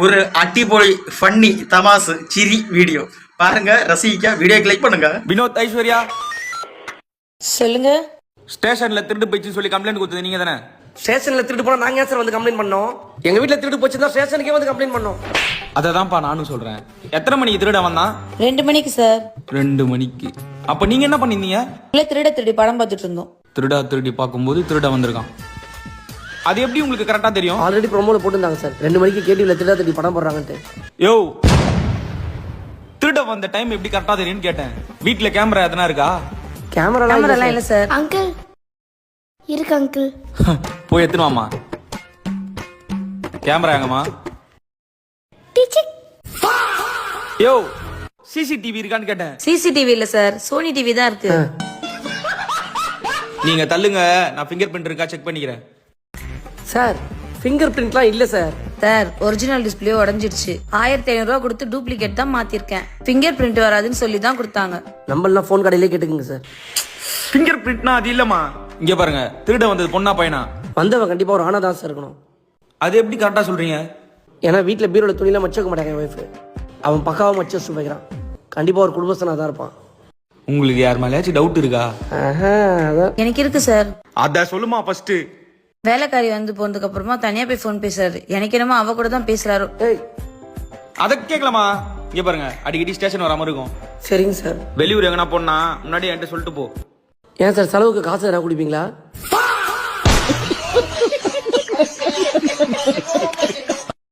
ஒரு அட்டிபொலி ஃபன்னி தமாசு சிரி வீடியோ பாருங்க, ரசிக்க வீடியோ கிளிக் பண்ணுங்க. வினோத் ஐஸ்வர்யா சொல்லுங்க. ஸ்டேஷன்ல திருட்டு போயிடுச்சுன்னு சொல்லி கம்ப்ளைண்ட் கொடுத்தது நீங்க தானே? ஸ்டேஷன்ல திருட்டு போனா நாங்க சார் வந்து கம்ப்ளைண்ட் பண்ணோம். எங்க வீட்ல திருட்டு போச்சுன்னா ஸ்டேஷனுக்கே வந்து கம்ப்ளைண்ட் பண்ணோம். அததான்ப்பா நானும் சொல்றேன். எத்தனை மணிக்கு திருட வந்தான்? 2 மணிக்கு சார். 2 மணிக்கு. அப்ப நீங்க என்ன பண்ணிருந்தீங்க? திருடி படம் பார்த்துட்டு இருந்தோம். திருடி பார்க்கும்போது திருட வந்திருக்கான். அது எப்படி உங்களுக்கு கரெக்டா தெரியும்? ஆல்ரெடி ப்ரோமோல போட்டுருந்தாங்க சார், 2 மணிக்கு கேடிவில திருடி படம் போடுறாங்கன்ட்டு. யோ, திருட வந்த டைம் எப்படி கரெக்டா தெரியும்னு கேட்டேன். வீட்ல கேமரா எதனா இருக்கா? கேமராலாம் இல்ல சார். அங்கிள் இருக்கு அங்கிள். போய் எத்தனை வாமா. கேமரா எங்கம்மா? யோ, சிசிடிவி இருக்கான்னு கேட்டேன். சிசிடிவி இல்ல சார், சோனி டிவி தான் இருக்கு. நீங்க தள்ளுங்க, நான் ஃபிங்கர் பிரிண்ட் இருக்கா செக் பண்ணிக்கிறேன். சார் ஃபிங்கர் பிரிண்ட்லாம் இல்ல சார். சார் ஒரிஜினல் டிஸ்பிளே உடஞ்சிடுச்சு. 1500 ரூபா கொடுத்து டூப்ளிகேட் தான் மாத்திருக்கேன். ஃபிங்கர் பிரிண்ட் வராதுன்னு சொல்லி தான் கொடுத்தாங்க. நம்மளலாம் ஃபோன் கடையிலே கேட்டுக்குங்க சார். ஃபிங்கர் பிரிண்ட்னா அது இல்லம்மா. இங்க பாருங்க, திருட வந்தது பொண்ணா பையனா? வந்தவன் கண்டிப்பா ஒரு ஆணா தான் சார் இருக்கணும். அது எப்படி கரெக்டா சொல்றீங்க? ஏன்னா வீட்டுல பீரோட துணியெல்லாம் மச்சு வைக்க மாட்டாங்க என் ஒய்ஃப். அவன் பக்காவா மச்சு வச்சு வைக்கிறான். கண்டிப்பா ஒரு குடும்பஸ்தனா தான் இருப்பான். உங்களுக்கு யார் மேலேயாச்சும் டவுட் இருக்கா? அதான் எனக்கு இருக்கு சார். அத சொல்லுமா ஃபர்ஸ்ட். வேலைக்காரி வந்து போனதுக்கு அப்புறமா தனியா போய் போன் பேசுறாரு. எனக்கு என்னமோ அவ கூட தான் பேசுறாரு. அத கேட்கலாமா? இங்க பாருங்க, அடிக்கடி ஸ்டேஷன் வராம இருக்கும். சரிங்க சார். வெளியூர் எங்கனா போனா முன்னாடி என்கிட்ட சொல்லிட்டு போ. ஏன் சார் செலவுக்கு காசு எதனா குடிப்பீங்களா?